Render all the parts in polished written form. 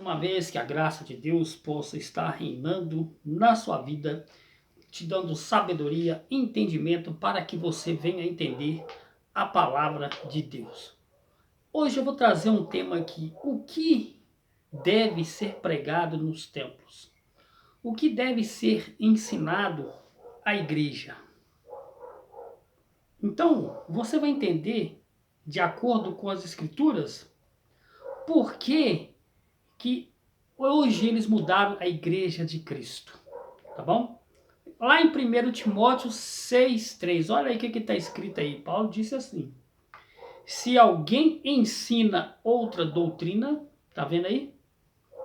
uma vez que a graça de Deus possa estar reinando na sua vida, te dando sabedoria, entendimento para que você venha entender a palavra de Deus. Hoje eu vou trazer um tema aqui: o que deve ser pregado nos templos? O que deve ser ensinado à igreja? Então, você vai entender, de acordo com as escrituras, por que hoje eles mudaram a igreja de Cristo, tá bom? Lá em 1 Timóteo 6,3, olha aí o que está escrito aí. Paulo disse assim: se alguém ensina outra doutrina, tá vendo aí?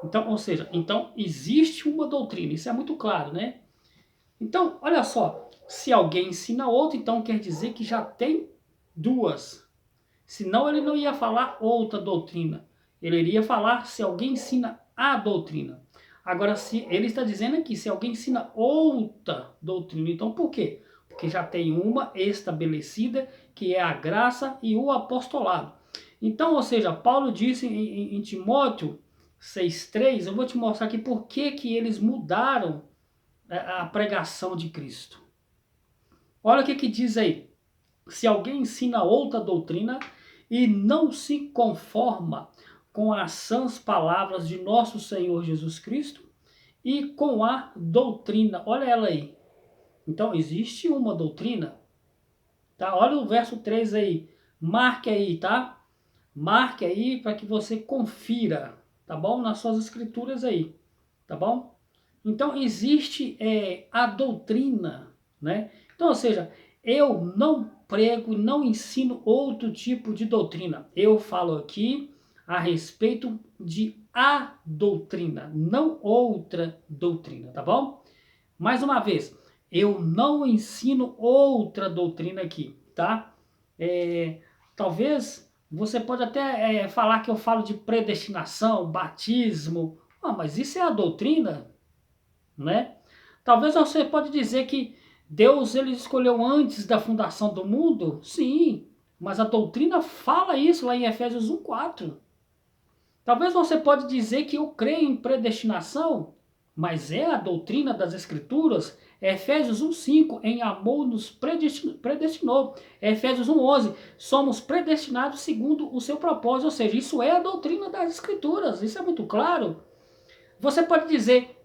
Então, ou seja, então existe uma doutrina, isso é muito claro, né? Então, olha só, se alguém ensina outra, então quer dizer que já tem duas. Senão ele não ia falar outra doutrina. Ele iria falar se alguém ensina a doutrina. Agora, se ele está dizendo aqui, se alguém ensina outra doutrina, então por quê? Porque já tem uma estabelecida, que é a graça e o apostolado. Então, ou seja, Paulo disse em Timóteo 6,3, eu vou te mostrar aqui por que eles mudaram a pregação de Cristo. Olha o que diz aí. Se alguém ensina outra doutrina e não se conforma com as sãs palavras de nosso Senhor Jesus Cristo e com a doutrina, olha ela aí. Então, existe uma doutrina, tá? Olha o verso 3 aí, marque aí, tá? Marque aí para que você confira, tá bom? Nas suas escrituras aí, tá bom? Então, existe a doutrina, né? Então, ou seja, eu não prego, não ensino outro tipo de doutrina. Eu falo aqui a respeito de a doutrina, não outra doutrina, tá bom? Mais uma vez, eu não ensino outra doutrina aqui, tá? Talvez você pode até falar que eu falo de predestinação, batismo, mas isso é a doutrina, né? Talvez você pode dizer que Deus ele escolheu antes da fundação do mundo? Sim, mas a doutrina fala isso lá em Efésios 1,4. Talvez você pode dizer que eu creio em predestinação, mas é a doutrina das Escrituras. Efésios 1,5, em amor nos predestinou. Efésios 1,11, somos predestinados segundo o seu propósito. Ou seja, isso é a doutrina das Escrituras, isso é muito claro. Você pode dizer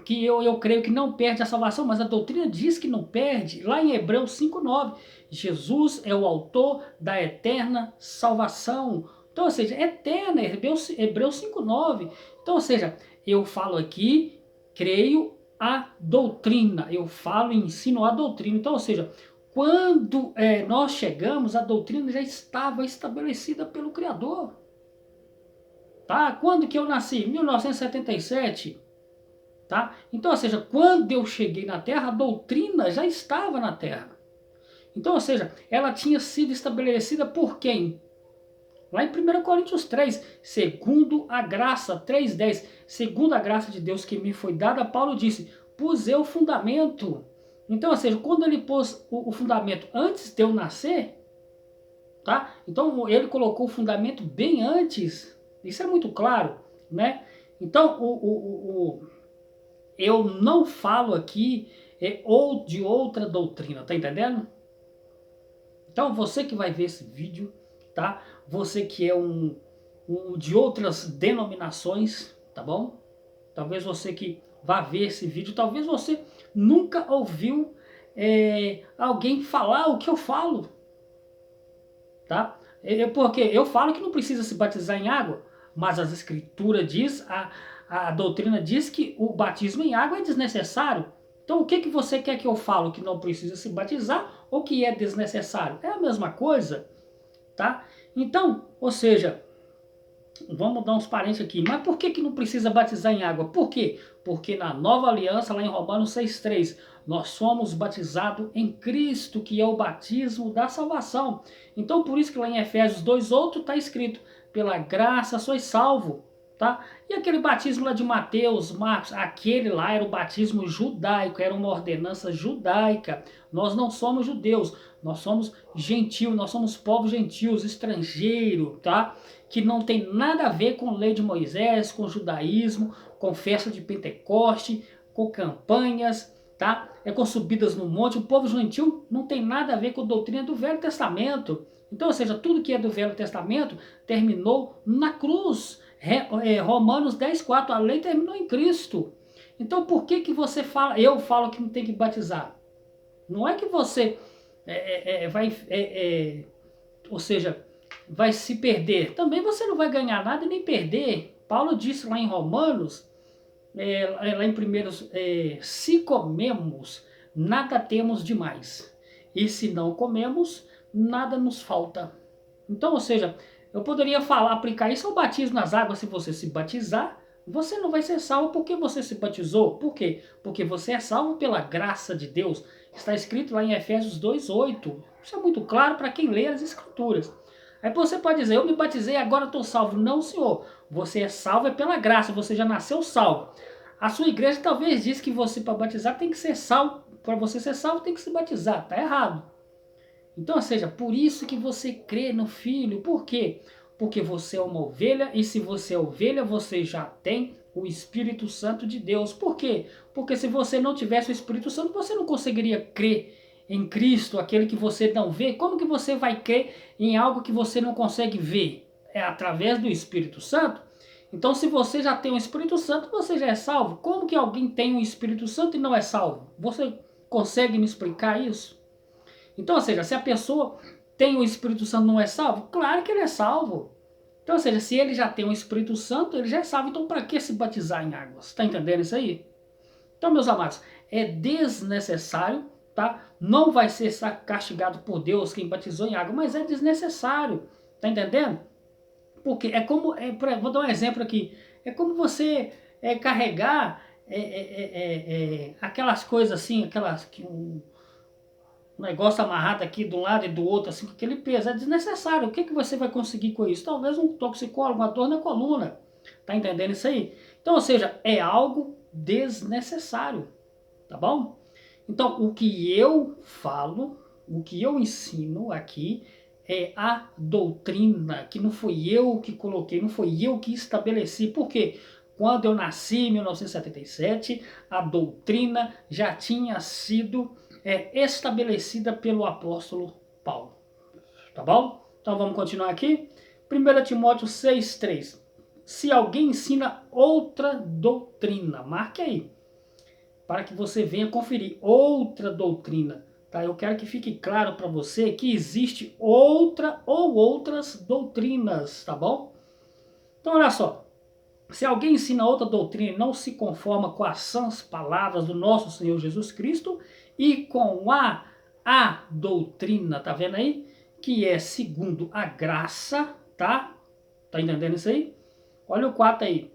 que eu creio que não perde a salvação, mas a doutrina diz que não perde. Lá em Hebreus 5,9, Jesus é o autor da eterna salvação. Então, ou seja, eterna, Hebreus 5,9. Então, ou seja, eu falo aqui, creio a doutrina, eu falo e ensino a doutrina. Então, ou seja, quando nós chegamos, a doutrina já estava estabelecida pelo Criador. Tá? Quando que eu nasci? 1977. Tá? Então, ou seja, quando eu cheguei na Terra, a doutrina já estava na Terra. Então, ou seja, ela tinha sido estabelecida por quem? Lá em 1 Coríntios 3, segundo a graça, 3,10, segundo a graça de Deus que me foi dada, Paulo disse, pus eu o fundamento. Então, ou seja, quando ele pôs o fundamento antes de eu nascer, tá? Então ele colocou o fundamento bem antes. Isso é muito claro, né? Então, eu não falo aqui ou de outra doutrina, tá entendendo? Então você que vai ver esse vídeo, tá? Você que é um de outras denominações, tá bom? Talvez você que vá ver esse vídeo, talvez você nunca ouviu alguém falar o que eu falo, tá? Porque eu falo que não precisa se batizar em água, mas as escrituras diz, a doutrina diz que o batismo em água é desnecessário. Então o que você quer que eu falo? Que não precisa se batizar ou que é desnecessário? É a mesma coisa, tá? Então, ou seja, vamos dar uns parênteses aqui. Mas por que não precisa batizar em água? Por quê? Porque na nova aliança, lá em Romanos 6,3, nós somos batizados em Cristo, que é o batismo da salvação. Então, por isso que lá em Efésios 2,8 está escrito, pela graça sois salvo. Tá? E aquele batismo lá de Mateus, Marcos, aquele lá era o batismo judaico, era uma ordenança judaica. Nós não somos judeus, nós somos gentios, nós somos povos gentios, estrangeiros, tá? que não tem nada a ver com a lei de Moisés, com o judaísmo, com festa de Pentecoste, com campanhas, tá? Com subidas no monte. O povo gentil não tem nada a ver com a doutrina do Velho Testamento. Então, ou seja, tudo que é do Velho Testamento terminou na cruz. Romanos 10:4, a lei terminou em Cristo. Então, por que você fala, eu falo que não tem que batizar? Não é que você vai, ou seja, vai se perder. Também você não vai ganhar nada e nem perder. Paulo disse lá em Romanos, lá em primeiros, se comemos, nada temos demais. E se não comemos, nada nos falta. Então, ou seja, eu poderia aplicar isso ao batismo nas águas. Se você se batizar, você não vai ser salvo porque você se batizou. Por quê? Porque você é salvo pela graça de Deus. Está escrito lá em Efésios 2:8. Isso é muito claro para quem lê as Escrituras. Aí você pode dizer, eu me batizei, agora estou salvo. Não, senhor. Você é salvo pela graça, você já nasceu salvo. A sua igreja talvez diz que você, para batizar, tem que ser salvo. Para você ser salvo, tem que se batizar. Está errado. Então, ou seja, por isso que você crê no Filho. Por quê? Porque você é uma ovelha, e se você é ovelha, você já tem o Espírito Santo de Deus. Por quê? Porque se você não tivesse o Espírito Santo, você não conseguiria crer em Cristo, aquele que você não vê. Como que você vai crer em algo que você não consegue ver? É através do Espírito Santo? Então, se você já tem o Espírito Santo, você já é salvo. Como que alguém tem o Espírito Santo e não é salvo? Você consegue me explicar isso? Então, ou seja, se a pessoa tem o Espírito Santo e não é salvo, claro que ele é salvo. Então, ou seja, se ele já tem o Espírito Santo, ele já é salvo. Então, para que se batizar em águas? Está entendendo isso aí? Então, meus amados, é desnecessário, tá? Não vai ser castigado por Deus quem batizou em água, mas é desnecessário. Tá entendendo? Porque é como, vou dar um exemplo aqui, é como você carregar aquelas coisas assim, aquelas que um negócio amarrado aqui de um lado e do outro, assim, com aquele peso, é desnecessário. O que você vai conseguir com isso? Talvez um toxicólogo, uma dor na coluna. Tá entendendo isso aí? Então, ou seja, é algo desnecessário, tá bom? Então, o que eu falo, o que eu ensino aqui é a doutrina, que não fui eu que coloquei, não foi eu que estabeleci. Por quê? Quando eu nasci em 1977, a doutrina já tinha sido estabelecida pelo apóstolo Paulo. Tá bom? Então vamos continuar aqui. 1 Timóteo 6:3. Se alguém ensina outra doutrina, marque aí, para que você venha conferir outra doutrina. Tá? Eu quero que fique claro para você que existe outra ou outras doutrinas, tá bom? Então olha só, se alguém ensina outra doutrina e não se conforma com as sãs palavras do nosso Senhor Jesus Cristo e com a doutrina, tá vendo aí? Que é segundo a graça, tá? Tá entendendo isso aí? Olha o 4 aí.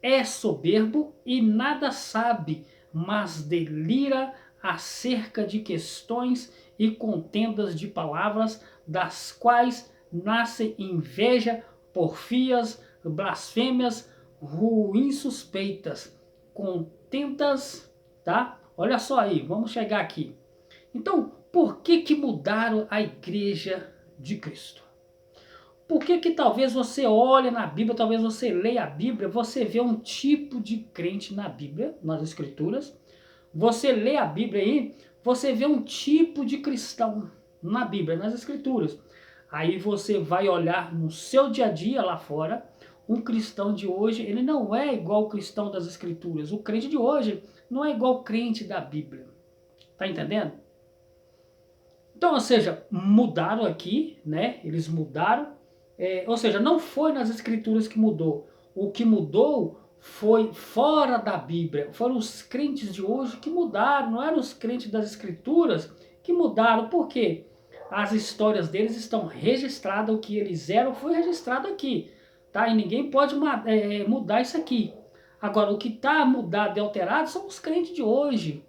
É soberbo e nada sabe, mas delira acerca de questões e contendas de palavras, das quais nasce inveja, porfias, blasfêmias, ruins suspeitas, contentas, tá? Olha só aí, vamos chegar aqui. Então, por que mudaram a igreja de Cristo? Por que talvez você olhe na Bíblia, talvez você leia a Bíblia, você vê um tipo de crente na Bíblia, nas Escrituras. Você lê a Bíblia aí, você vê um tipo de cristão na Bíblia, nas Escrituras. Aí você vai olhar no seu dia a dia lá fora, um cristão de hoje, ele não é igual o cristão das Escrituras. O crente de hoje não é igual o crente da Bíblia. Tá entendendo? Então, ou seja, mudaram aqui, né? Eles mudaram. Ou seja, não foi nas Escrituras que mudou. O que mudou foi fora da Bíblia. Foram os crentes de hoje que mudaram, não eram os crentes das Escrituras que mudaram. Por quê? As histórias deles estão registradas, o que eles eram foi registrado aqui. Tá? E ninguém pode mudar isso aqui. Agora, o que está mudado e alterado são os crentes de hoje.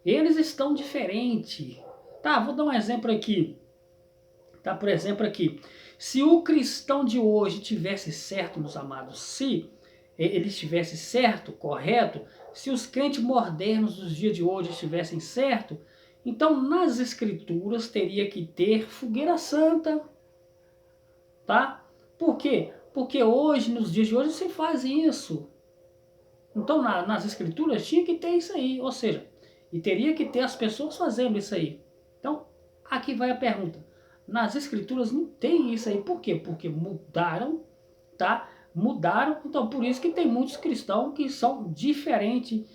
Eles estão diferentes. Tá, vou dar um exemplo aqui. Tá, por exemplo aqui. Se o cristão de hoje tivesse certo, meus amados, se ele estivesse certo, correto, se os crentes modernos dos dias de hoje estivessem certo, então nas Escrituras teria que ter fogueira santa, tá? Por quê? Porque hoje, nos dias de hoje, se faz isso. Então, nas escrituras tinha que ter isso aí, ou seja, e teria que ter as pessoas fazendo isso aí. Então, aqui vai a pergunta. Nas escrituras não tem isso aí. Por quê? Porque mudaram, tá? Mudaram, então por isso que tem muitos cristãos que são diferentes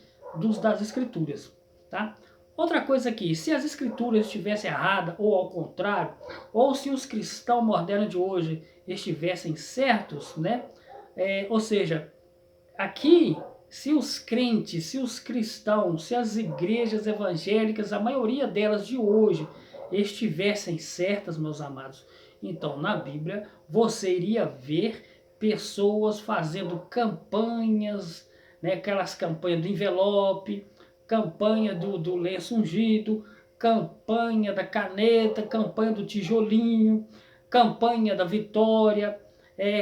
das escrituras, tá? Outra coisa aqui, se as escrituras estivessem erradas, ou ao contrário, ou se os cristãos modernos de hoje estivessem certos, né? Ou seja, aqui, se os crentes, se os cristãos, se as igrejas evangélicas, a maioria delas de hoje, estivessem certas, meus amados, então na Bíblia você iria ver pessoas fazendo campanhas, né, aquelas campanhas do envelope, campanha do lenço ungido, campanha da caneta, campanha do tijolinho, campanha da vitória,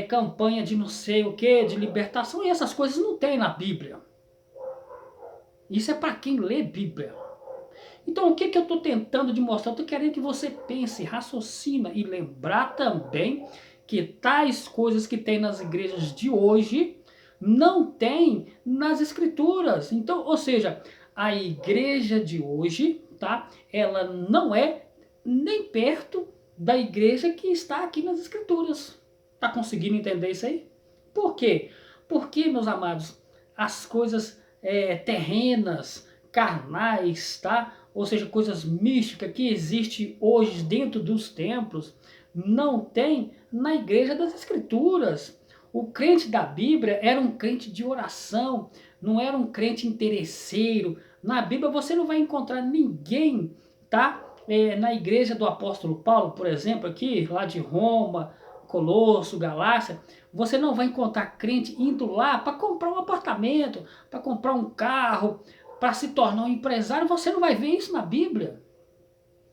campanha de não sei o que, de libertação, e essas coisas não tem na Bíblia. Isso é para quem lê Bíblia. Então o que eu estou tentando de mostrar? Eu estou querendo que você pense, raciocina e lembrar também que tais coisas que tem nas igrejas de hoje não tem nas escrituras. Então, ou seja, a igreja de hoje, tá? Ela não é nem perto da igreja que está aqui nas escrituras. Tá conseguindo entender isso aí? Por quê? Porque, meus amados, as coisas terrenas, carnais, tá? Ou seja, coisas místicas que existem hoje dentro dos templos, não tem na igreja das escrituras. O crente da Bíblia era um crente de oração, não era um crente interesseiro. Na Bíblia você não vai encontrar ninguém, tá? Na igreja do apóstolo Paulo, por exemplo, aqui, lá de Roma, Colosso, Galácia, você não vai encontrar crente indo lá para comprar um apartamento, para comprar um carro, para se tornar um empresário. Você não vai ver isso na Bíblia.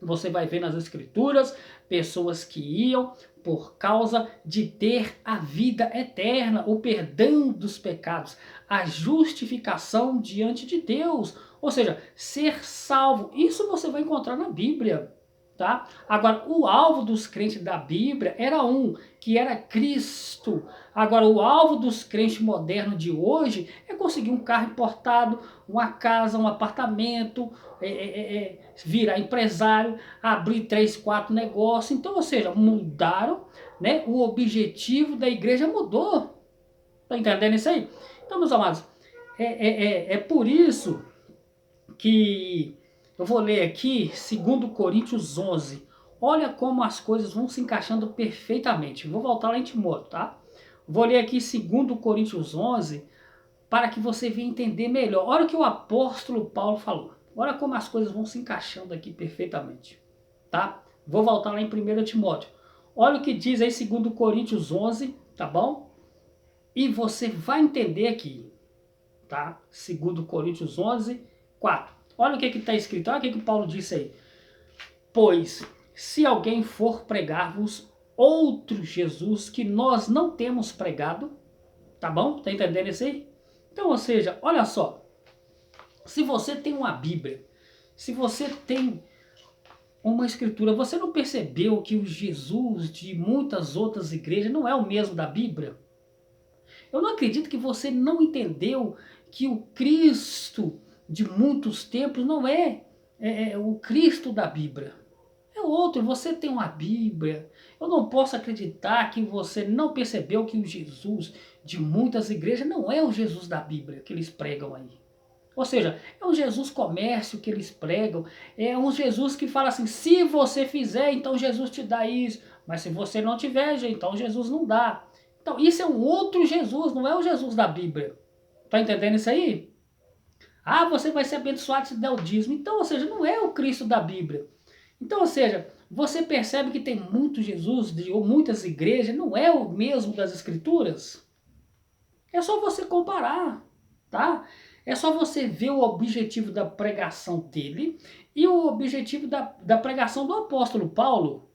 Você vai ver nas escrituras pessoas que iam por causa de ter a vida eterna, o perdão dos pecados, a justificação diante de Deus, ou seja, ser salvo. Isso você vai encontrar na Bíblia, tá? Agora, o alvo dos crentes da Bíblia era que era Cristo. Agora, o alvo dos crentes modernos de hoje é conseguir um carro importado, uma casa, um apartamento, virar empresário, abrir 3, 4 negócios. Então, ou seja, mudaram, né? O objetivo da igreja mudou. Tá entendendo isso aí? Então, meus amados, é por isso que eu vou ler aqui 2 Coríntios 11. Olha como as coisas vão se encaixando perfeitamente. Vou voltar lá em Timóteo, tá? Vou ler aqui 2 Coríntios 11 para que você venha entender melhor. Olha o que o apóstolo Paulo falou. Olha como as coisas vão se encaixando aqui perfeitamente, tá? Vou voltar lá em 1 Timóteo. Olha o que diz aí 2 Coríntios 11, tá bom? E você vai entender aqui, tá? 2 Coríntios 11, 4. Olha o que está escrito, olha o que Paulo disse aí. Pois, se alguém for pregar-vos outro Jesus que nós não temos pregado, tá bom? Tá entendendo isso aí? Então, ou seja, olha só, se você tem uma Bíblia, se você tem uma escritura, você não percebeu que o Jesus de muitas outras igrejas não é o mesmo da Bíblia? Eu não acredito que você não entendeu que o Cristo de muitos tempos não é o Cristo da Bíblia. É outro, você tem uma Bíblia. Eu não posso acreditar que você não percebeu que o Jesus de muitas igrejas não é o Jesus da Bíblia que eles pregam aí. Ou seja, é um Jesus comércio que eles pregam, é um Jesus que fala assim, se você fizer, então Jesus te dá isso, mas se você não tiver, então Jesus não dá. Então isso é um outro Jesus, não é o Jesus da Bíblia. Tá entendendo isso aí? Ah, você vai ser abençoado se der o dízimo. Então, ou seja, não é o Cristo da Bíblia. Então, ou seja, você percebe que tem muito Jesus de muitas igrejas, não é o mesmo das Escrituras? É só você comparar, tá? É só você ver o objetivo da pregação dele e o objetivo da pregação do apóstolo Paulo.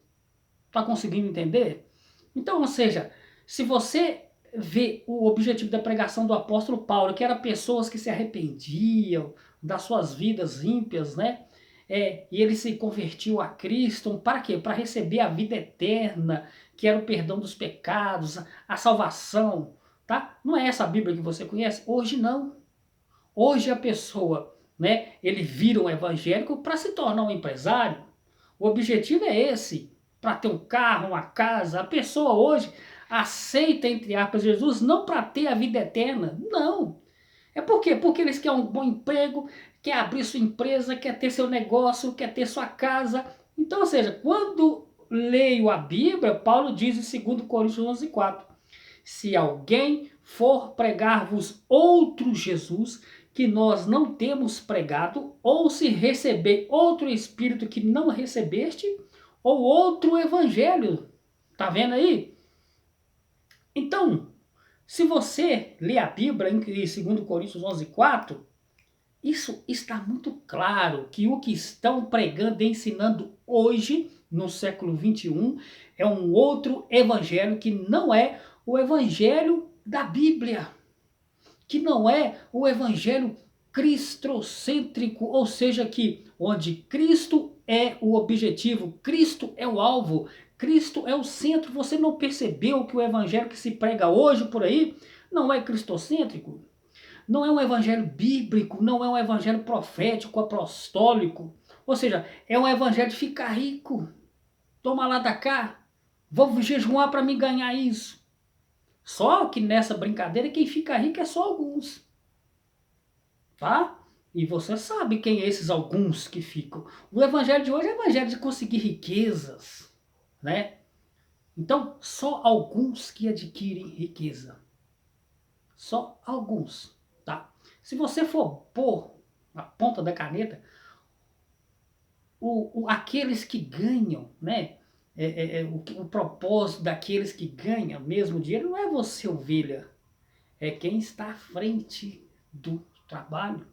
Tá conseguindo entender? Então, ou seja, se você vê o objetivo da pregação do apóstolo Paulo, que era pessoas que se arrependiam das suas vidas ímpias, né? E ele se convertiu a Cristo, para quê? Para receber a vida eterna, que era o perdão dos pecados, a salvação, tá? Não é essa a Bíblia que você conhece? Hoje não. Hoje a pessoa, né, ele vira um evangélico para se tornar um empresário. O objetivo é esse, para ter um carro, uma casa. A pessoa hoje aceita, entre aspas, Jesus não para ter a vida eterna, não. É por quê? Porque eles querem um bom emprego, quer abrir sua empresa, quer ter seu negócio, quer ter sua casa. Então, ou seja, quando leio a Bíblia, Paulo diz em 2 Coríntios 11:4, se alguém for pregar-vos outro Jesus, que nós não temos pregado, ou se receber outro espírito que não recebeste, ou outro evangelho. Tá vendo aí? Então, se você lê a Bíblia em 2 Coríntios 11:4, isso está muito claro que o que estão pregando e ensinando hoje, no século 21, é um outro evangelho que não é o evangelho da Bíblia, que não é o evangelho cristocêntrico, ou seja, que onde Cristo é o objetivo, Cristo é o alvo, Cristo é o centro. Você não percebeu que o evangelho que se prega hoje por aí não é cristocêntrico? Não é um evangelho bíblico, não é um evangelho profético, apostólico. Ou seja, é um evangelho de ficar rico. Toma lá da cá, vou jejuar para me ganhar isso. Só que nessa brincadeira quem fica rico é só alguns. Tá? E você sabe quem é esses alguns que ficam. O evangelho de hoje é o evangelho de conseguir riquezas, né? Então, só alguns que adquirem riqueza. Só alguns, tá? Se você for pôr na ponta da caneta, aqueles que ganham, né? O propósito daqueles que ganham mesmo dinheiro não é você, ovelha. É quem está à frente do trabalho.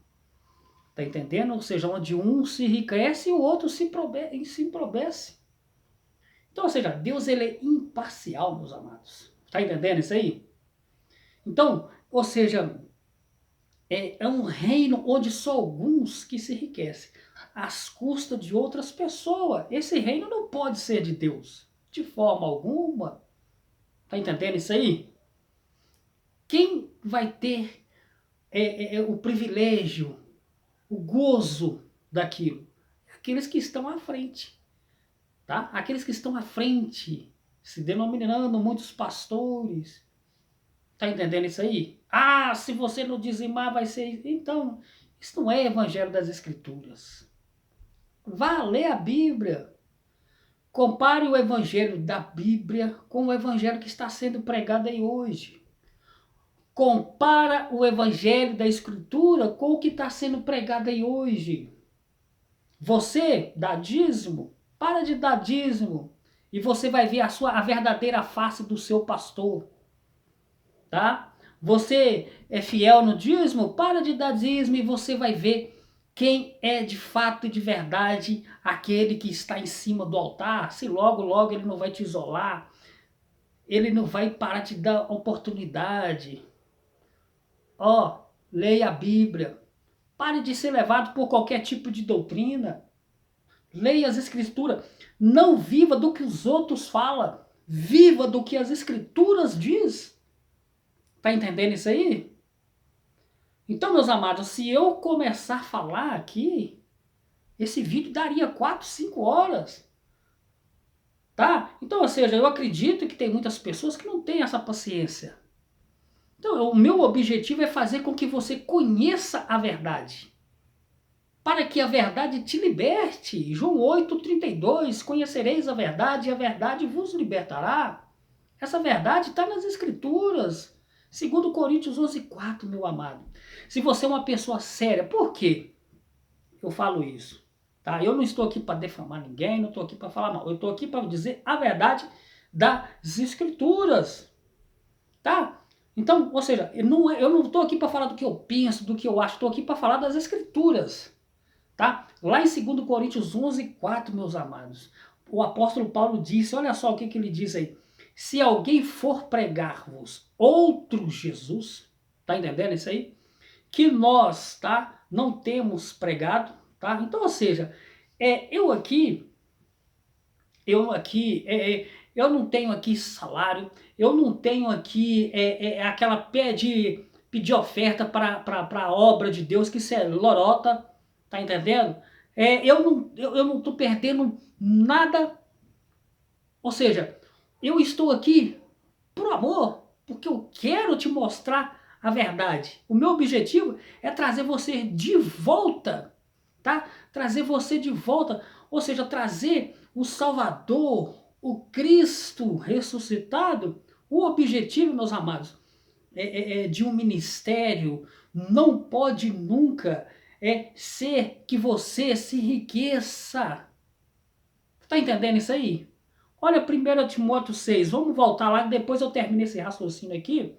Tá entendendo? Ou seja, onde um se enriquece e o outro se empobrece. Então, ou seja, Deus ele é imparcial, meus amados. Tá entendendo isso aí? Então, ou seja, é um reino onde só alguns que se enriquecem às custas de outras pessoas. Esse reino não pode ser de Deus, de forma alguma. Tá entendendo isso aí? Quem vai ter o privilégio, o gozo daquilo? Aqueles que estão à frente. Tá? Aqueles que estão à frente, se denominando muitos pastores. Tá entendendo isso aí? Ah, se você não dizimar vai ser... Então, isso não é evangelho das escrituras. Vá ler a Bíblia. Compare o evangelho da Bíblia com o evangelho que está sendo pregado aí hoje. Compara o evangelho da escritura com o que está sendo pregado aí hoje. Você dá dízimo? Para de dar dízimo. E você vai ver a verdadeira face do seu pastor. Tá? Você é fiel no dízimo? Para de dar dízimo e você vai ver quem é de fato e de verdade aquele que está em cima do altar. Se logo, logo ele não vai te isolar. Ele não vai parar de dar oportunidade. Ó, leia a Bíblia. Pare de ser levado por qualquer tipo de doutrina. Leia as escrituras. Não viva do que os outros falam. Viva do que as escrituras diz. Tá entendendo isso aí? Então, meus amados, se eu começar a falar aqui, esse vídeo daria 4, 5 horas. Tá? Então, ou seja, eu acredito que tem muitas pessoas que não têm essa paciência. Então, o meu objetivo é fazer com que você conheça a verdade. Para que a verdade te liberte. João 8,32, conhecereis a verdade e a verdade vos libertará. Essa verdade está nas escrituras. 2 Coríntios 11:4, meu amado. Se você é uma pessoa séria, por quê eu falo isso? Tá? Eu não estou aqui para defamar ninguém, não estou aqui para falar mal. Eu estou aqui para dizer a verdade das escrituras. Tá? Então, ou seja, eu não estou aqui para falar do que eu penso, do que eu acho. Estou aqui para falar das escrituras. Tá? Lá em 2 Coríntios 11:4, meus amados, o apóstolo Paulo disse, olha só o que ele diz aí. Se alguém for pregar-vos outro Jesus, tá entendendo isso aí? Que nós, tá, não temos pregado, tá? Então, ou seja, eu eu não tenho aqui salário, eu não tenho aqui aquela pedir oferta para a obra de Deus, que isso é lorota, tá entendendo? Eu não tô perdendo nada, ou seja, eu estou aqui por amor, porque eu quero te mostrar a verdade. O meu objetivo é trazer você de volta, tá? Trazer você de volta, ou seja, trazer o Salvador, o Cristo ressuscitado. O objetivo, meus amados, de um ministério não pode nunca ser que você se enriqueça. Tá entendendo isso aí? Olha 1 Timóteo 6, vamos voltar lá, depois eu termino esse raciocínio aqui,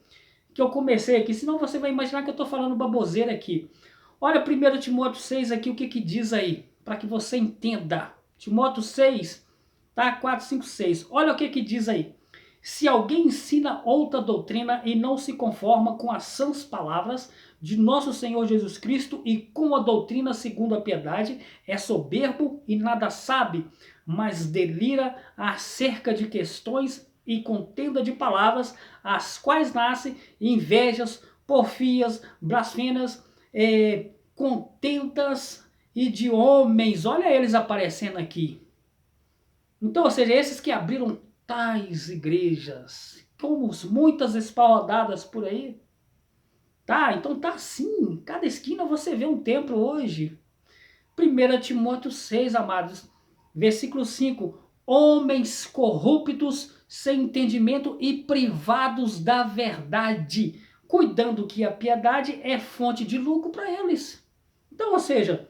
que eu comecei aqui, senão você vai imaginar que eu estou falando baboseira aqui. Olha 1 Timóteo 6 aqui, o que que diz aí, para que você entenda. Timóteo 6, tá? 4, 5, 6. Olha o que que diz aí. Se alguém ensina outra doutrina e não se conforma com as sãs palavras de nosso Senhor Jesus Cristo e com a doutrina segundo a piedade, é soberbo e nada sabe, mas delira acerca de questões e contenda de palavras, as quais nascem invejas, porfias, blasfêmias, contendas e de homens. Olha eles aparecendo aqui. Então, ou seja, esses que abriram tais igrejas, como muitas espalhadas por aí, tá? Então tá assim, cada esquina você vê um templo hoje. 1 Timóteo 6, amados, versículo 5, homens corruptos, sem entendimento e privados da verdade, cuidando que a piedade é fonte de lucro para eles. Então, ou seja,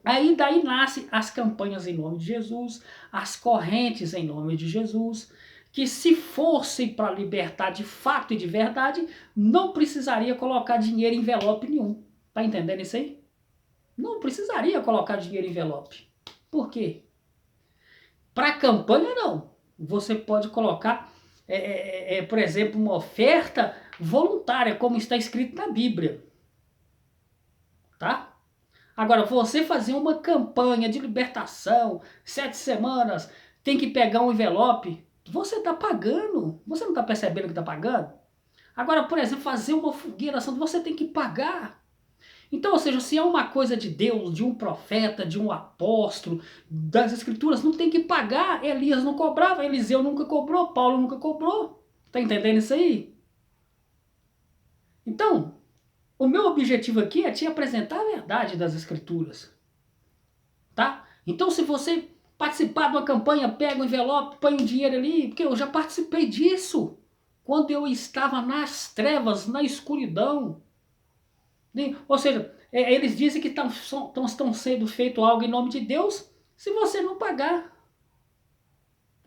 aí daí nasce as campanhas em nome de Jesus, as correntes em nome de Jesus, que se fossem para libertar de fato e de verdade, não precisaria colocar dinheiro em envelope nenhum. Tá entendendo isso aí? Não precisaria colocar dinheiro em envelope. Por quê? Para campanha não. Você pode colocar, por exemplo, uma oferta voluntária, como está escrito na Bíblia. Tá? Agora, você fazer uma campanha de libertação, 7 semanas, tem que pegar um envelope, você está pagando. Você não está percebendo que está pagando? Agora, por exemplo, fazer uma fogueira santa, você tem que pagar. Então, ou seja, se é uma coisa de Deus, de um profeta, de um apóstolo, das escrituras, não tem que pagar. Elias não cobrava, Eliseu nunca cobrou, Paulo nunca cobrou. Tá entendendo isso aí? Então, o meu objetivo aqui é te apresentar a verdade das escrituras. Tá? Então, se você participar de uma campanha, pega um envelope, põe um dinheiro ali, porque eu já participei disso. Quando eu estava nas trevas, na escuridão. Ou seja, eles dizem que estão sendo feito algo em nome de Deus se você não pagar.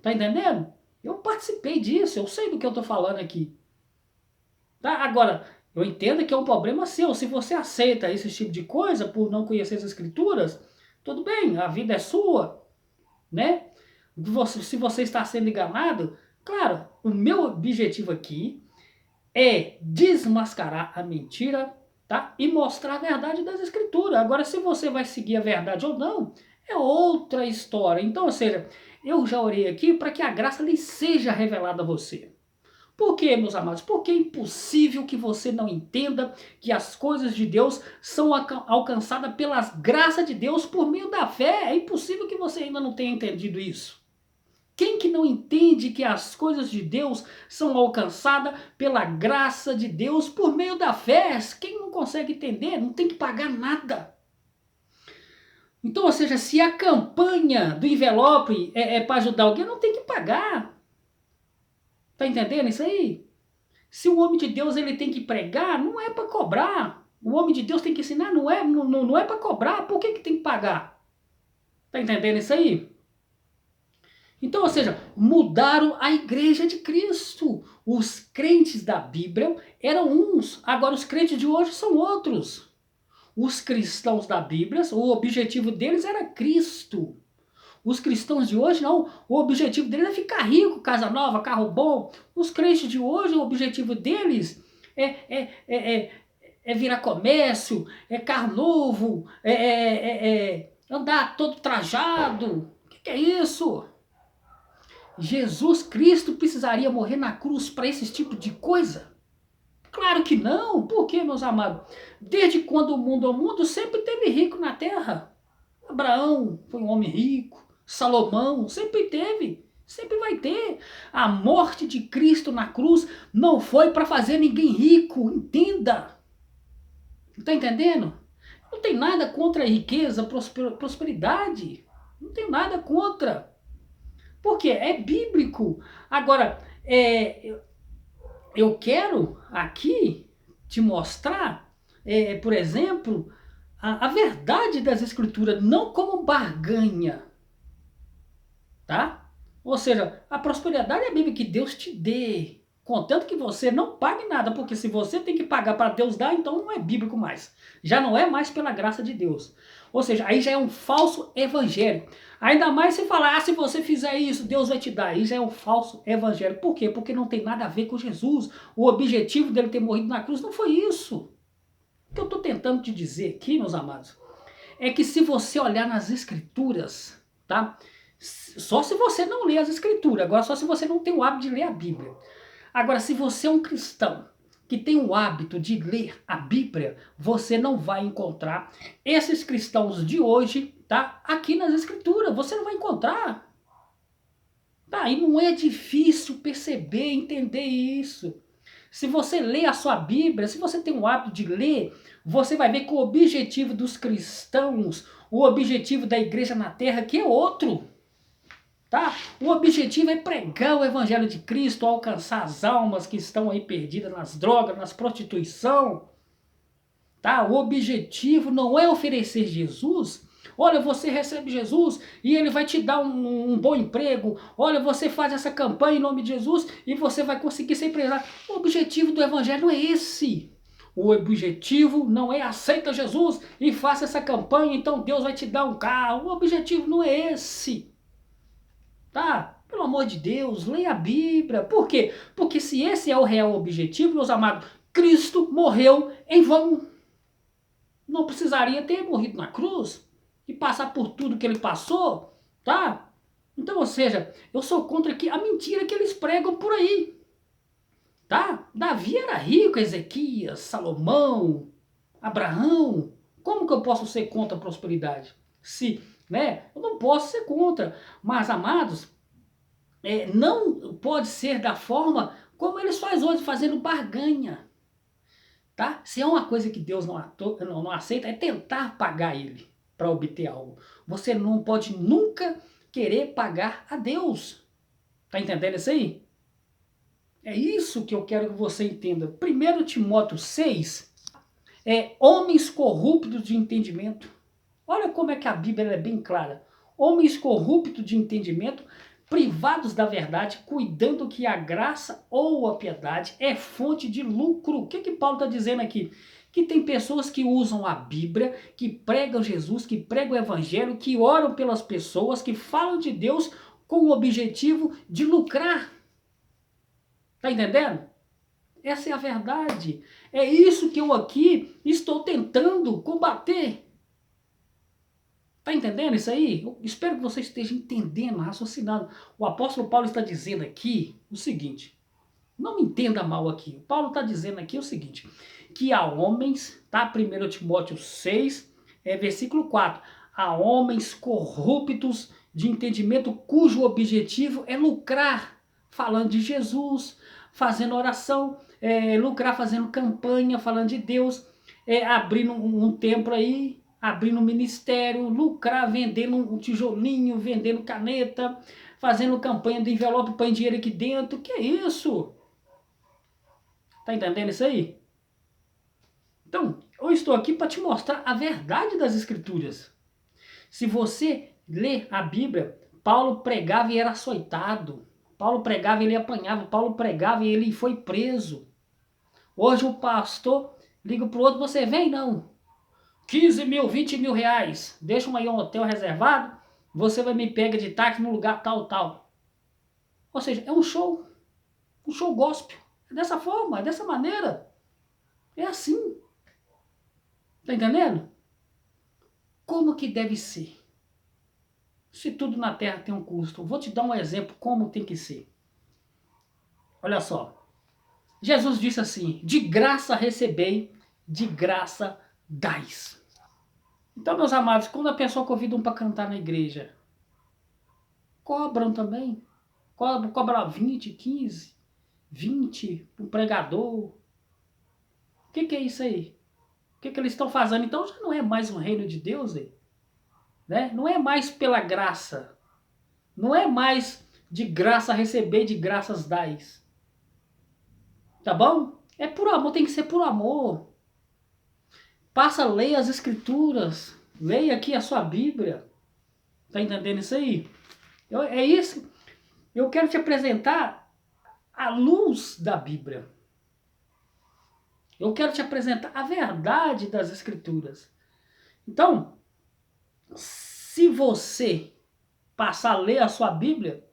Tá entendendo? Eu participei disso, eu sei do que eu estou falando aqui. Tá? Agora, eu entendo que é um problema seu. Se você aceita esse tipo de coisa por não conhecer as escrituras, tudo bem, a vida é sua, né? Se você está sendo enganado, claro, o meu objetivo aqui é desmascarar a mentira, tá? E mostrar a verdade das escrituras. Agora, se você vai seguir a verdade ou não, é outra história. Então, ou seja, eu já orei aqui para que a graça lhe seja revelada a você. Por quê, meus amados? Porque é impossível que você não entenda que as coisas de Deus são alcançadas pela graça de Deus por meio da fé. É impossível que você ainda não tenha entendido isso. Quem que não entende que as coisas de Deus são alcançadas pela graça de Deus por meio da fé? Quem não consegue entender, não tem que pagar nada. Então, ou seja, se a campanha do envelope é para ajudar alguém, não tem que pagar. Tá entendendo isso aí? Se o homem de Deus ele tem que pregar, não é para cobrar. O homem de Deus tem que ensinar, não é para cobrar. Por que tem que pagar? Tá entendendo isso aí? Então, ou seja, mudaram a igreja de Cristo. Os crentes da Bíblia eram uns, agora os crentes de hoje são outros. Os cristãos da Bíblia, o objetivo deles era Cristo. Os cristãos de hoje não, o objetivo deles é ficar rico, casa nova, carro bom. Os crentes de hoje, o objetivo deles é virar comércio, é carro novo, andar todo trajado. O que é isso? Jesus Cristo precisaria morrer na cruz para esse tipo de coisa? Claro que não. Por quê, meus amados? Desde quando o mundo é o mundo, sempre teve rico na terra. Abraão foi um homem rico. Salomão sempre teve. Sempre vai ter. A morte de Cristo na cruz não foi para fazer ninguém rico. Entenda. Está entendendo? Não tem nada contra a riqueza, prosperidade. Não tem nada contra. Por quê? É bíblico. Agora, eu quero aqui te mostrar, por exemplo, a verdade das Escrituras, não como barganha, tá? Ou seja, a prosperidade é a Bíblia que Deus te dê, contanto que você não pague nada, porque se você tem que pagar para Deus dar, então não é bíblico mais. Já não é mais pela graça de Deus. Ou seja, aí já é um falso evangelho. Ainda mais se falar, se você fizer isso, Deus vai te dar. Aí já é um falso evangelho. Por quê? Porque não tem nada a ver com Jesus. O objetivo dele ter morrido na cruz não foi isso. O que eu estou tentando te dizer aqui, meus amados, é que se você olhar nas Escrituras, tá? Só se você não lê as Escrituras, agora só se você não tem o hábito de ler a Bíblia. Agora, se você é um cristão que tem o hábito de ler a Bíblia, você não vai encontrar esses cristãos de hoje, tá? Aqui nas Escrituras, você não vai encontrar. Tá? E não é difícil perceber, entender isso. Se você lê a sua Bíblia, se você tem o hábito de ler, você vai ver que o objetivo dos cristãos, o objetivo da igreja na terra, que é outro. Tá? O objetivo é pregar o evangelho de Cristo, alcançar as almas que estão aí perdidas nas drogas, nas prostituição. Tá? O objetivo não é oferecer Jesus. Olha, você recebe Jesus e ele vai te dar um bom emprego. Olha, você faz essa campanha em nome de Jesus e você vai conseguir ser empresário. O objetivo do evangelho não é esse. O objetivo não é aceita Jesus e faça essa campanha, então Deus vai te dar um carro. O objetivo não é esse. Tá? Pelo amor de Deus, leia a Bíblia. Por quê? Porque se esse é o real objetivo, meus amados, Cristo morreu em vão. Não precisaria ter morrido na cruz e passar por tudo que ele passou, tá? Então, ou seja, eu sou contra aqui a mentira que eles pregam por aí, tá? Davi era rico, Ezequias, Salomão, Abraão. Como que eu posso ser contra a prosperidade? Se, né? Eu não posso ser contra. Mas, amados, não pode ser da forma como eles fazem hoje, fazendo barganha. Tá? Se é uma coisa que Deus não aceita, é tentar pagar ele para obter algo. Você não pode nunca querer pagar a Deus. Tá entendendo isso aí? É isso que eu quero que você entenda. 1 Timóteo 6 homens corruptos de entendimento. Olha como é que a Bíblia é bem clara. Homens corruptos de entendimento, privados da verdade, cuidando que a graça ou a piedade é fonte de lucro. O que Paulo está dizendo aqui? Que tem pessoas que usam a Bíblia, que pregam Jesus, que pregam o Evangelho, que oram pelas pessoas, que falam de Deus com o objetivo de lucrar. Tá entendendo? Essa é a verdade. É isso que eu aqui estou tentando combater. Tá entendendo isso aí? Eu espero que você esteja entendendo, raciocinando. O apóstolo Paulo está dizendo aqui o seguinte, não me entenda mal aqui, o Paulo está dizendo aqui o seguinte, que há homens, tá? 1 Timóteo 6, versículo 4, há homens corruptos de entendimento cujo objetivo é lucrar, falando de Jesus, fazendo oração, lucrar fazendo campanha, falando de Deus, abrindo um templo aí, abrindo um ministério, lucrar, vendendo um tijolinho, vendendo caneta, fazendo campanha de envelope, põe dinheiro aqui dentro. Que é isso? Tá entendendo isso aí? Então, eu estou aqui para te mostrar a verdade das Escrituras. Se você ler a Bíblia, Paulo pregava e era açoitado. Paulo pregava e ele apanhava. Paulo pregava e ele foi preso. Hoje o pastor liga para o outro, você vem? Não. 15 mil, 20 mil reais, deixa aí um hotel reservado, você vai me pegar de táxi no lugar tal, tal. Ou seja, é um show gospel. É dessa forma, é dessa maneira. É assim. Tá entendendo? Como que deve ser? se tudo na terra tem um custo? Vou te dar um exemplo como tem que ser. Olha só. Jesus disse assim: de graça recebei, de graça dais. Então, meus amados, quando a pessoa convida um para cantar na igreja, cobram também. Cobra 20, 15, 20 para um pregador. O que é isso aí? O que eles estão fazendo? Então já não é mais um reino de Deus, né? Não é mais pela graça. Não é mais de graça receber, de graças dais. Tá bom? É por amor, tem que ser por amor. Passa a ler as escrituras. Leia aqui a sua Bíblia. Tá entendendo isso aí? É isso. Eu quero te apresentar a luz da Bíblia. Eu quero te apresentar a verdade das escrituras. Então, se você passar a ler a sua Bíblia,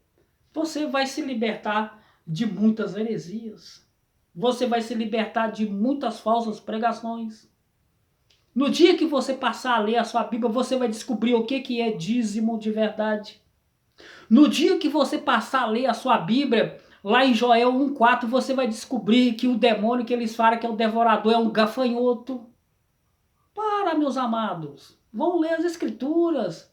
você vai se libertar de muitas heresias. Você vai se libertar de muitas falsas pregações. No dia que você passar a ler a sua Bíblia, você vai descobrir o que é dízimo de verdade. No dia que você passar a ler a sua Bíblia, lá em Joel 1,4, você vai descobrir que o demônio que eles falam que é o devorador é um gafanhoto. Para, meus amados. Vão ler as escrituras.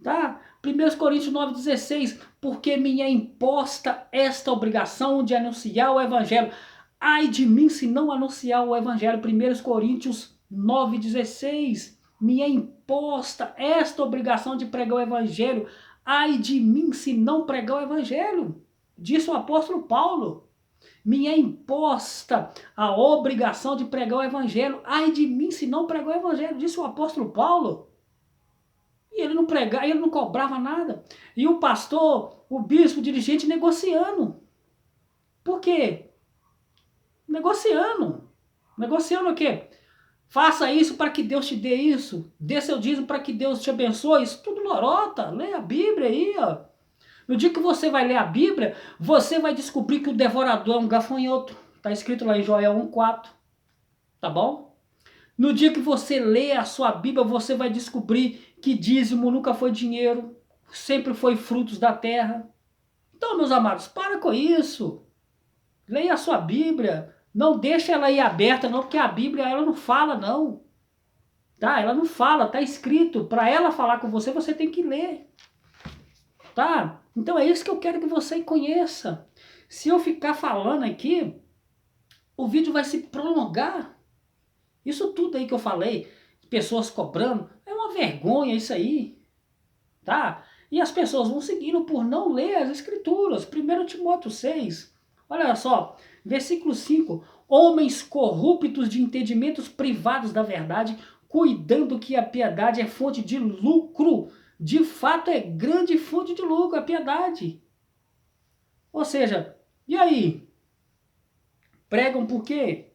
Tá? 1 Coríntios 9,16. Porque me é imposta esta obrigação de anunciar o evangelho. Ai de mim se não anunciar o evangelho. 1 Coríntios 9,16. Me é imposta esta obrigação de pregar o evangelho. Ai de mim se não pregar o evangelho. Disse o apóstolo Paulo. Me é imposta a obrigação de pregar o evangelho. Ai de mim se não pregar o evangelho. Disse o apóstolo Paulo. E ele não pregava, ele não cobrava nada. E o pastor, o bispo, o dirigente negociando. Por quê? Negociando. Negociando o quê? Faça isso para que Deus te dê isso. Dê seu dízimo para que Deus te abençoe. Isso tudo lorota. Leia a Bíblia aí, ó. No dia que você vai ler a Bíblia, você vai descobrir que o devorador é um gafanhoto. Está escrito lá em Joel 1,4. Tá bom? No dia que você lê a sua Bíblia, você vai descobrir que dízimo nunca foi dinheiro, sempre foi frutos da terra. Então, meus amados, para com isso. Leia a sua Bíblia. Não deixe ela aí aberta, não, porque a Bíblia ela não fala, não. Tá? Ela não fala, tá escrito. Para ela falar com você, você tem que ler. Tá? Então é isso que eu quero que você conheça. Se eu ficar falando aqui, o vídeo vai se prolongar. Isso tudo aí que eu falei, pessoas cobrando, é uma vergonha isso aí, tá? E as pessoas vão seguindo por não ler as escrituras. 1 Timóteo 6, olha só, versículo 5. Homens corruptos de entendimentos privados da verdade, cuidando que a piedade é fonte de lucro. De fato é grande fonte de lucro a piedade. Ou seja, e aí? Pregam por quê?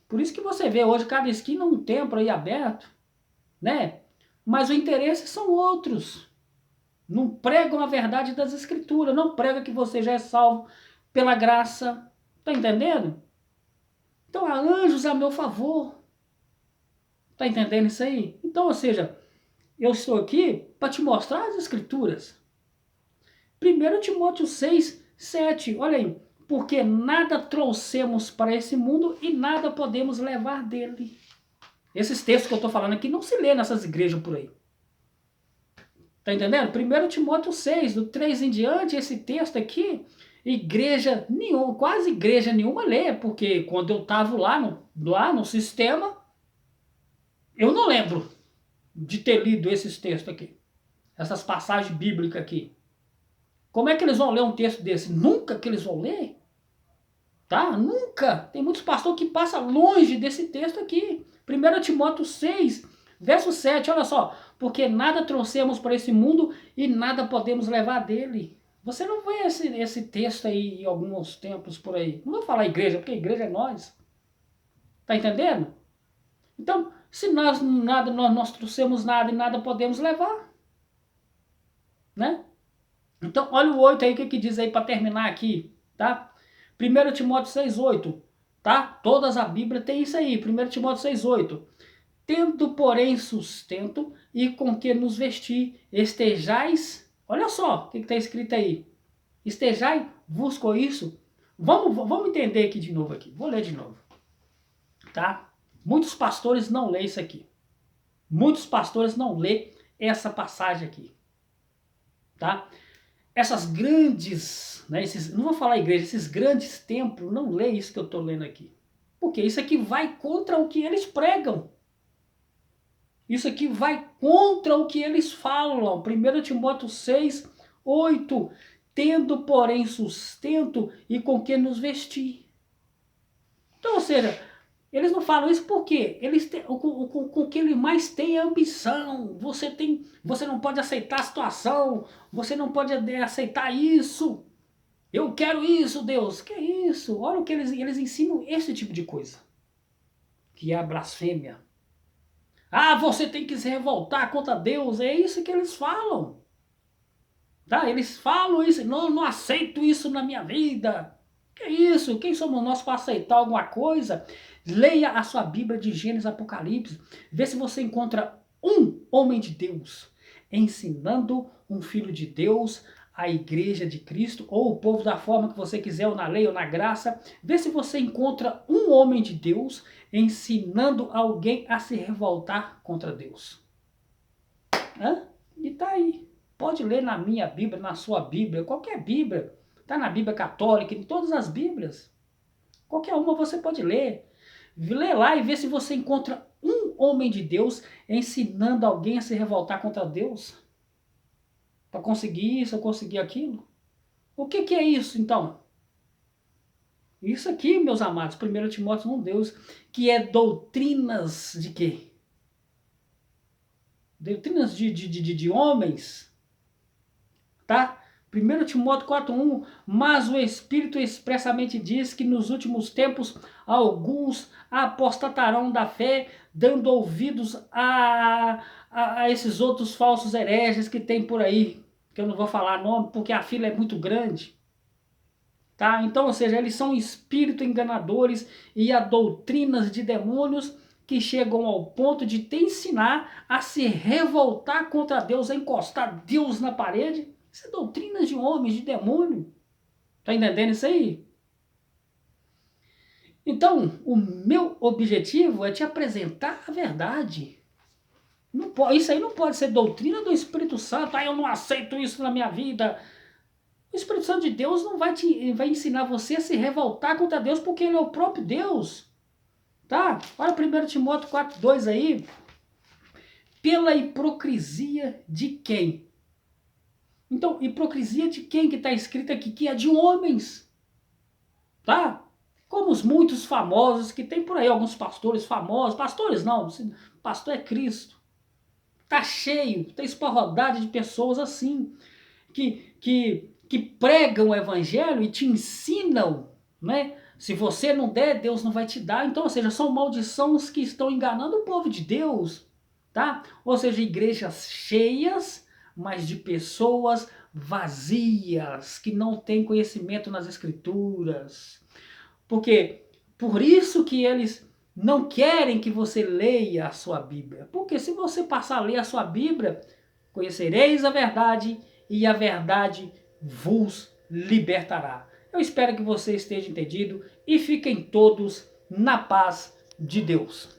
Por isso que você vê hoje cada esquina um templo aí aberto, né? Mas o interesse são outros. Não pregam a verdade das escrituras, não pregam que você já é salvo pela graça. Tá entendendo? Então há anjos a meu favor. Tá entendendo isso aí? Então, ou seja, eu estou aqui para te mostrar as escrituras. 1 Timóteo 6, 7, olha aí. Porque nada trouxemos para esse mundo e nada podemos levar dele. Esses textos que eu estou falando aqui não se lê nessas igrejas por aí. Tá entendendo? 1 Timóteo 6, do 3 em diante, esse texto aqui, igreja nenhuma, quase igreja nenhuma lê, porque quando eu estava lá no sistema, eu não lembro de ter lido esses textos aqui, essas passagens bíblicas aqui. Como é que eles vão ler um texto desse? Nunca que eles vão ler. Tá? Nunca. Tem muitos pastores que passam longe desse texto aqui. 1 Timóteo 6, verso 7, olha só. Porque nada trouxemos para esse mundo e nada podemos levar dele. Você não vê esse texto aí em alguns tempos por aí. Não vou falar igreja, porque igreja é nós. Tá entendendo? Então, se nós trouxemos nada e nada podemos levar. Né? Então, olha o 8 aí, o que diz aí para terminar aqui, tá? 1 Timóteo 6,8, tá? Todas a Bíblia tem isso aí, 1 Timóteo 6,8. Tendo, porém, sustento e com que nos vestir. Estejais, olha só o que está escrito aí. Estejai vos com isso. Vamos entender aqui de novo aqui. Vou ler de novo. Tá? Muitos pastores não lêem isso aqui. Muitos pastores não lêem essa passagem aqui. Tá? Essas grandes, né, não vou falar igreja, esses grandes templos não lêem isso que eu estou lendo aqui. Porque isso aqui vai contra o que eles pregam. Isso aqui vai contra o que eles falam. 1 Timóteo 6, 8. Tendo, porém, sustento e com que nos vestir. Então, ou seja, eles não falam isso porque eles têm, o que ele mais tem é ambição. Você não pode aceitar a situação, você não pode aceitar isso. Eu quero isso, Deus. Que isso? Olha o que eles ensinam esse tipo de coisa. Que é a blasfêmia. Ah, você tem que se revoltar contra Deus. É isso que eles falam. Tá? Eles falam isso. Não aceito isso na minha vida. Que isso? Quem somos nós para aceitar alguma coisa? Leia a sua Bíblia de Gênesis e Apocalipse. Vê se você encontra um homem de Deus ensinando um filho de Deus, a igreja de Cristo, ou o povo da forma que você quiser, ou na lei ou na graça. Vê se você encontra um homem de Deus ensinando alguém a se revoltar contra Deus. E tá aí. Pode ler na minha Bíblia, na sua Bíblia, qualquer Bíblia. Está na Bíblia Católica, em todas as Bíblias. Qualquer uma você pode ler. Lê lá e vê se você encontra um homem de Deus ensinando alguém a se revoltar contra Deus. Para conseguir isso ou conseguir aquilo. O que é isso, então? Isso aqui, meus amados, 1 Timóteo 1, Deus, que é doutrinas de quê? Doutrinas de homens, tá? 1 Timóteo 4,1, mas o Espírito expressamente diz que nos últimos tempos alguns apostatarão da fé, dando ouvidos a esses outros falsos hereges que tem por aí, que eu não vou falar nome porque a fila é muito grande. Tá? Então, ou seja, eles são espíritos enganadores e há doutrinas de demônios que chegam ao ponto de te ensinar a se revoltar contra Deus, a encostar Deus na parede. Isso é doutrinas de homens, de demônio. Tá entendendo isso aí? Então, o meu objetivo é te apresentar a verdade. Não pode, isso aí não pode ser doutrina do Espírito Santo. Ah, eu não aceito isso na minha vida. O Espírito Santo de Deus não vai ensinar você a se revoltar contra Deus, porque ele é o próprio Deus. Tá? Olha 1 Timóteo 4,2 aí. Pela hipocrisia de quem? Então, hipocrisia de quem que está escrito aqui? Que é de homens. Tá? Como os muitos famosos que tem por aí, alguns pastores famosos. Pastores não, pastor é Cristo. Tá cheio, tem esparrodade de pessoas assim, que pregam o evangelho e te ensinam, né? Se você não der, Deus não vai te dar. Então, ou seja, são maldições que estão enganando o povo de Deus, tá? Ou seja, igrejas cheias, mas de pessoas vazias, que não têm conhecimento nas escrituras. Porque, por isso que eles não querem que você leia a sua Bíblia. Porque se você passar a ler a sua Bíblia, conhecereis a verdade e a verdade vos libertará. Eu espero que você esteja entendido e fiquem todos na paz de Deus.